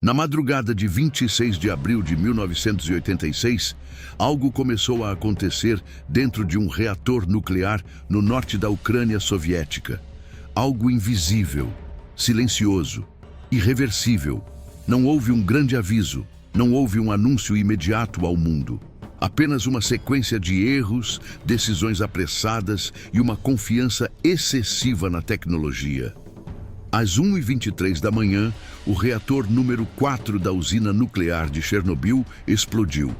Na madrugada de 26 de abril de 1986, algo começou a acontecer dentro de um reator nuclear no norte da Ucrânia soviética. Algo invisível, silencioso, irreversível. Não houve um grande aviso, não houve um anúncio imediato ao mundo. Apenas uma sequência de erros, decisões apressadas e uma confiança excessiva na tecnologia. Às 1h23 da manhã, o reator número 4 da usina nuclear de Chernobyl explodiu.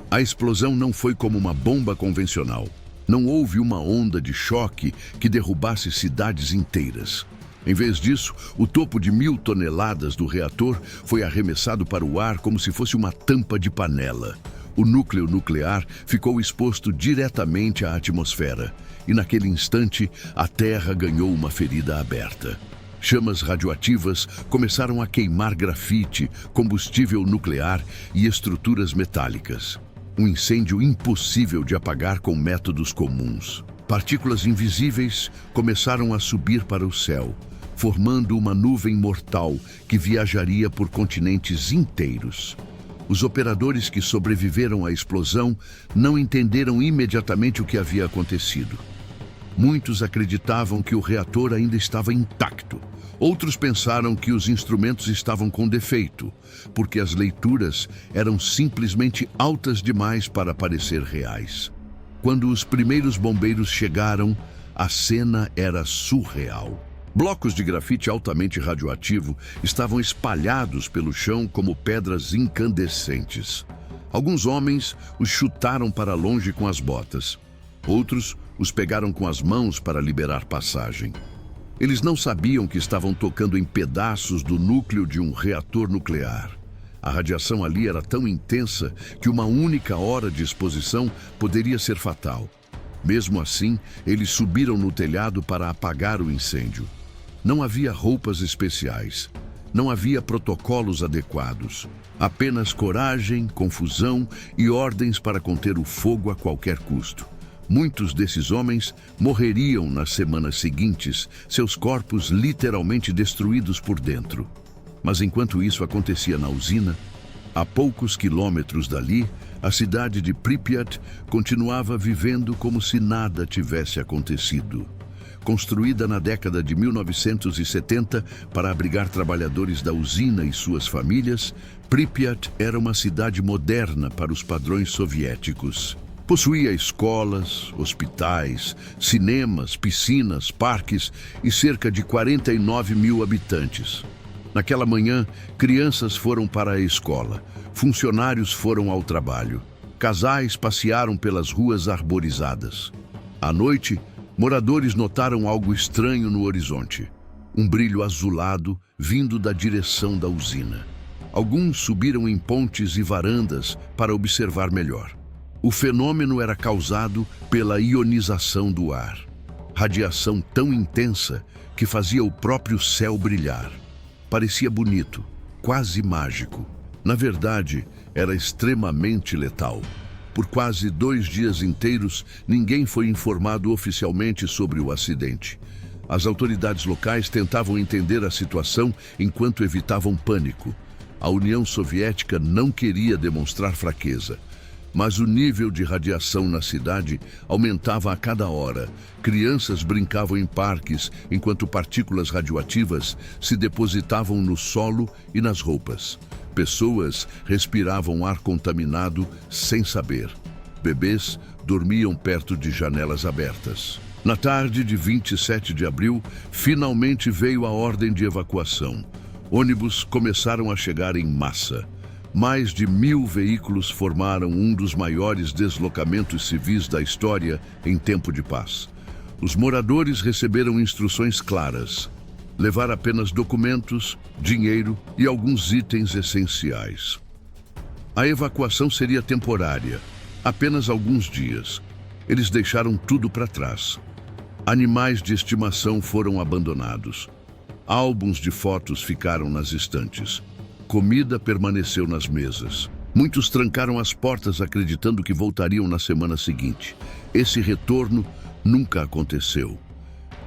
A explosão não foi como uma bomba convencional. Não houve uma onda de choque que derrubasse cidades inteiras. Em vez disso, o topo de 1.000 toneladas do reator foi arremessado para o ar como se fosse uma tampa de panela. O núcleo nuclear ficou exposto diretamente à atmosfera, e naquele instante, a Terra ganhou uma ferida aberta. Chamas radioativas começaram a queimar grafite, combustível nuclear e estruturas metálicas. Um incêndio impossível de apagar com métodos comuns. Partículas invisíveis começaram a subir para o céu, formando uma nuvem mortal que viajaria por continentes inteiros. Os operadores que sobreviveram à explosão não entenderam imediatamente o que havia acontecido. Muitos acreditavam que o reator ainda estava intacto. Outros pensaram que os instrumentos estavam com defeito, porque as leituras eram simplesmente altas demais para parecer reais. Quando os primeiros bombeiros chegaram, a cena era surreal. Blocos de grafite altamente radioativo estavam espalhados pelo chão como pedras incandescentes. Alguns homens os chutaram para longe com as botas. Outros os pegaram com as mãos para liberar passagem. Eles não sabiam que estavam tocando em pedaços do núcleo de um reator nuclear. A radiação ali era tão intensa que uma única hora de exposição poderia ser fatal. Mesmo assim, eles subiram no telhado para apagar o incêndio. Não havia roupas especiais. Não havia protocolos adequados. Apenas coragem, confusão e ordens para conter o fogo a qualquer custo. Muitos desses homens morreriam nas semanas seguintes, seus corpos literalmente destruídos por dentro. Mas enquanto isso acontecia na usina, a poucos quilômetros dali, a cidade de Pripyat continuava vivendo como se nada tivesse acontecido. Construída na década de 1970 para abrigar trabalhadores da usina e suas famílias, Pripyat era uma cidade moderna para os padrões soviéticos. Possuía escolas, hospitais, cinemas, piscinas, parques e cerca de 49 mil habitantes. Naquela manhã, crianças foram para a escola, funcionários foram ao trabalho, casais passearam pelas ruas arborizadas. À noite, moradores notaram algo estranho no horizonte. Um brilho azulado vindo da direção da usina. Alguns subiram em pontes e varandas para observar melhor. O fenômeno era causado pela ionização do ar. Radiação tão intensa que fazia o próprio céu brilhar. Parecia bonito, quase mágico. Na verdade, era extremamente letal. Por quase 2 dias inteiros, ninguém foi informado oficialmente sobre o acidente. As autoridades locais tentavam entender a situação enquanto evitavam pânico. A União Soviética não queria demonstrar fraqueza. Mas o nível de radiação na cidade aumentava a cada hora. Crianças brincavam em parques, enquanto partículas radioativas se depositavam no solo e nas roupas. Pessoas respiravam ar contaminado sem saber. Bebês dormiam perto de janelas abertas. Na tarde de 27 de abril, finalmente veio a ordem de evacuação. Ônibus começaram a chegar em massa. Mais de 1.000 veículos formaram um dos maiores deslocamentos civis da história em tempo de paz. Os moradores receberam instruções claras: levar apenas documentos, dinheiro e alguns itens essenciais. A evacuação seria temporária, apenas alguns dias. Eles deixaram tudo para trás. Animais de estimação foram abandonados. Álbuns de fotos ficaram nas estantes. Comida permaneceu nas mesas. Muitos trancaram as portas acreditando que voltariam na semana seguinte. Esse retorno nunca aconteceu.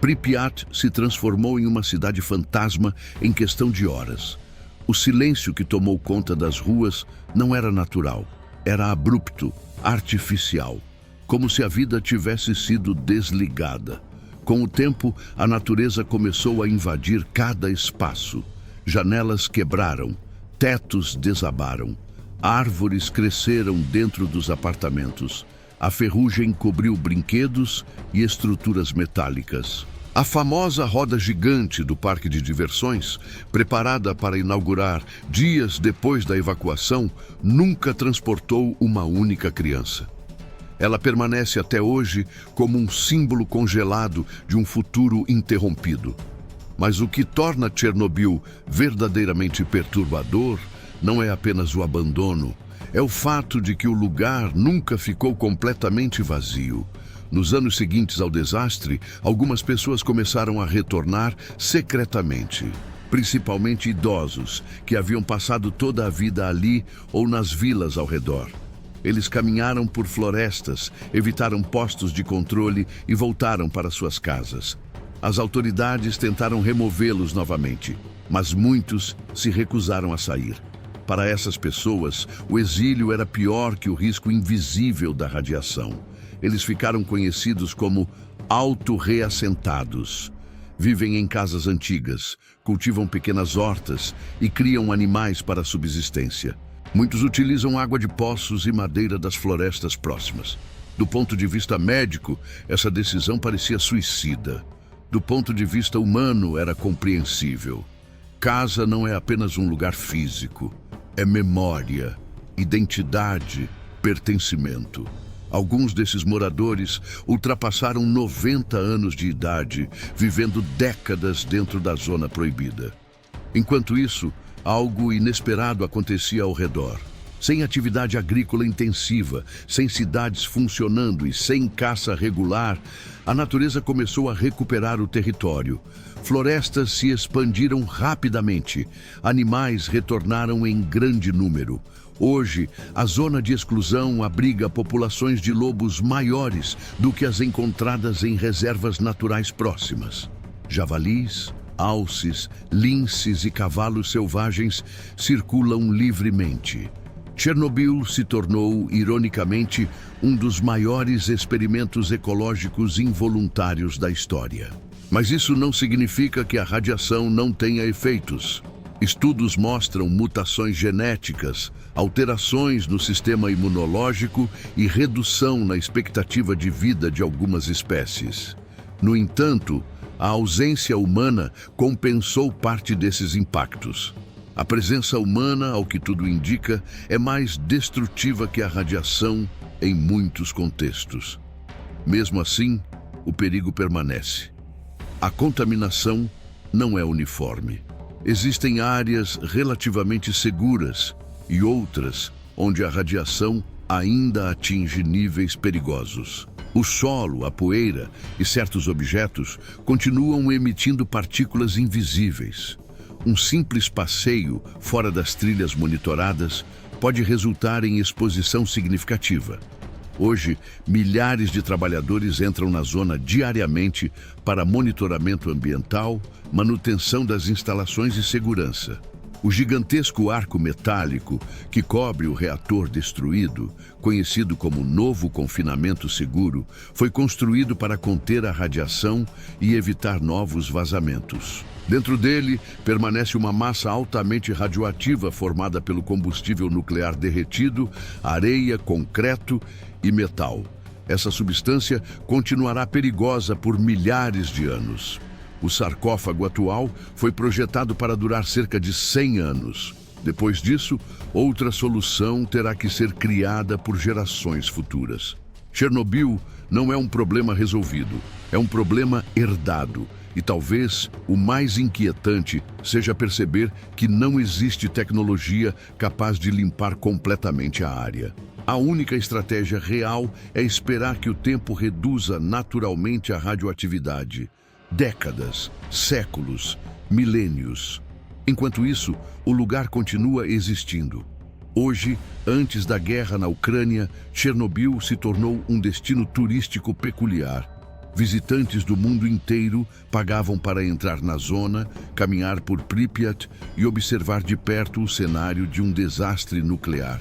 Pripyat se transformou em uma cidade fantasma em questão de horas. O silêncio que tomou conta das ruas não era natural, era abrupto, artificial, como se a vida tivesse sido desligada. Com o tempo, a natureza começou a invadir cada espaço. Janelas quebraram, tetos desabaram, árvores cresceram dentro dos apartamentos. A ferrugem cobriu brinquedos e estruturas metálicas. A famosa roda gigante do parque de diversões, preparada para inaugurar dias depois da evacuação, nunca transportou uma única criança. Ela permanece até hoje como um símbolo congelado de um futuro interrompido. Mas o que torna Chernobyl verdadeiramente perturbador não é apenas o abandono, é o fato de que o lugar nunca ficou completamente vazio. Nos anos seguintes ao desastre, algumas pessoas começaram a retornar secretamente, principalmente idosos, que haviam passado toda a vida ali ou nas vilas ao redor. Eles caminharam por florestas, evitaram postos de controle e voltaram para suas casas. As autoridades tentaram removê-los novamente, mas muitos se recusaram a sair. Para essas pessoas, o exílio era pior que o risco invisível da radiação. Eles ficaram conhecidos como auto-reassentados. Vivem em casas antigas, cultivam pequenas hortas e criam animais para a subsistência. Muitos utilizam água de poços e madeira das florestas próximas. Do ponto de vista médico, essa decisão parecia suicida. Do ponto de vista humano, era compreensível. Casa não é apenas um lugar físico. É memória, identidade, pertencimento. Alguns desses moradores ultrapassaram 90 anos de idade, vivendo décadas dentro da zona proibida. Enquanto isso, algo inesperado acontecia ao redor. Sem atividade agrícola intensiva, sem cidades funcionando e sem caça regular, a natureza começou a recuperar o território. Florestas se expandiram rapidamente, animais retornaram em grande número. Hoje, a zona de exclusão abriga populações de lobos maiores do que as encontradas em reservas naturais próximas. Javalis, alces, linces e cavalos selvagens circulam livremente. Chernobyl se tornou, ironicamente, um dos maiores experimentos ecológicos involuntários da história. Mas isso não significa que a radiação não tenha efeitos. Estudos mostram mutações genéticas, alterações no sistema imunológico e redução na expectativa de vida de algumas espécies. No entanto, a ausência humana compensou parte desses impactos. A presença humana, ao que tudo indica, é mais destrutiva que a radiação em muitos contextos. Mesmo assim, o perigo permanece. A contaminação não é uniforme. Existem áreas relativamente seguras e outras onde a radiação ainda atinge níveis perigosos. O solo, a poeira e certos objetos continuam emitindo partículas invisíveis. Um simples passeio fora das trilhas monitoradas pode resultar em exposição significativa. Hoje, milhares de trabalhadores entram na zona diariamente para monitoramento ambiental, manutenção das instalações e segurança. O gigantesco arco metálico que cobre o reator destruído, conhecido como Novo Confinamento Seguro, foi construído para conter a radiação e evitar novos vazamentos. Dentro dele, permanece uma massa altamente radioativa formada pelo combustível nuclear derretido, areia, concreto e metal. Essa substância continuará perigosa por milhares de anos. O sarcófago atual foi projetado para durar cerca de 100 anos. Depois disso, outra solução terá que ser criada por gerações futuras. Chernobyl não é um problema resolvido, é um problema herdado. E talvez o mais inquietante seja perceber que não existe tecnologia capaz de limpar completamente a área. A única estratégia real é esperar que o tempo reduza naturalmente a radioatividade. Décadas, séculos, milênios. Enquanto isso, o lugar continua existindo. Hoje, antes da guerra na Ucrânia, Chernobyl se tornou um destino turístico peculiar. Visitantes do mundo inteiro pagavam para entrar na zona, caminhar por Pripyat e observar de perto o cenário de um desastre nuclear.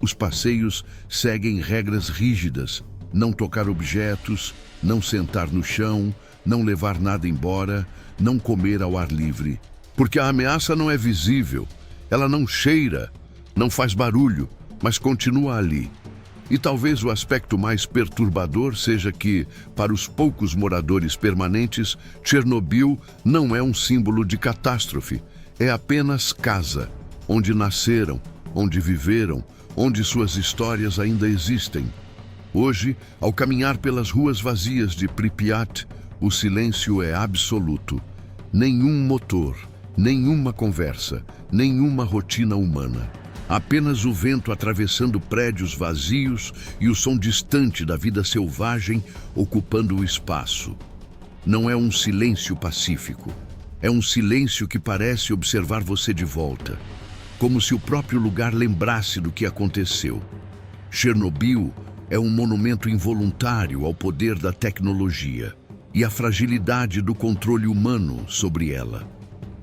Os passeios seguem regras rígidas: não tocar objetos, não sentar no chão, não levar nada embora, não comer ao ar livre. Porque a ameaça não é visível, ela não cheira, não faz barulho, mas continua ali. E talvez o aspecto mais perturbador seja que, para os poucos moradores permanentes, Chernobyl não é um símbolo de catástrofe, é apenas casa, onde nasceram, onde viveram, onde suas histórias ainda existem. Hoje, ao caminhar pelas ruas vazias de Pripyat, o silêncio é absoluto. Nenhum motor, nenhuma conversa, nenhuma rotina humana. Apenas o vento atravessando prédios vazios e o som distante da vida selvagem ocupando o espaço. Não é um silêncio pacífico. É um silêncio que parece observar você de volta, como se o próprio lugar lembrasse do que aconteceu. Chernobyl é um monumento involuntário ao poder da tecnologia e à fragilidade do controle humano sobre ela.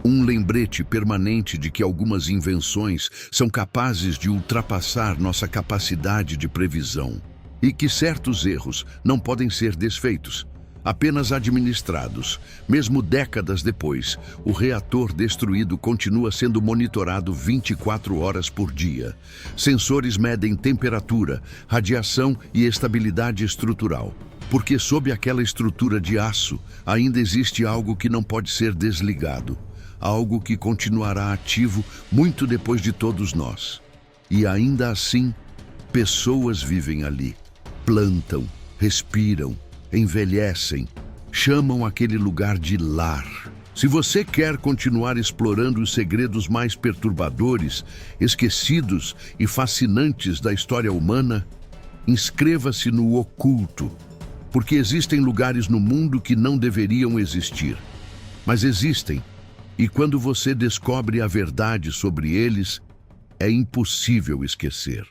Um lembrete permanente de que algumas invenções são capazes de ultrapassar nossa capacidade de previsão e que certos erros não podem ser desfeitos, apenas administrados. Mesmo décadas depois, o reator destruído continua sendo monitorado 24 horas por dia. Sensores medem temperatura, radiação e estabilidade estrutural. Porque sob aquela estrutura de aço, ainda existe algo que não pode ser desligado. Algo que continuará ativo muito depois de todos nós. E ainda assim, pessoas vivem ali, plantam, respiram, envelhecem, chamam aquele lugar de lar. Se você quer continuar explorando os segredos mais perturbadores, esquecidos e fascinantes da história humana, inscreva-se no Oculto, porque existem lugares no mundo que não deveriam existir, mas existem. E quando você descobre a verdade sobre eles, é impossível esquecer.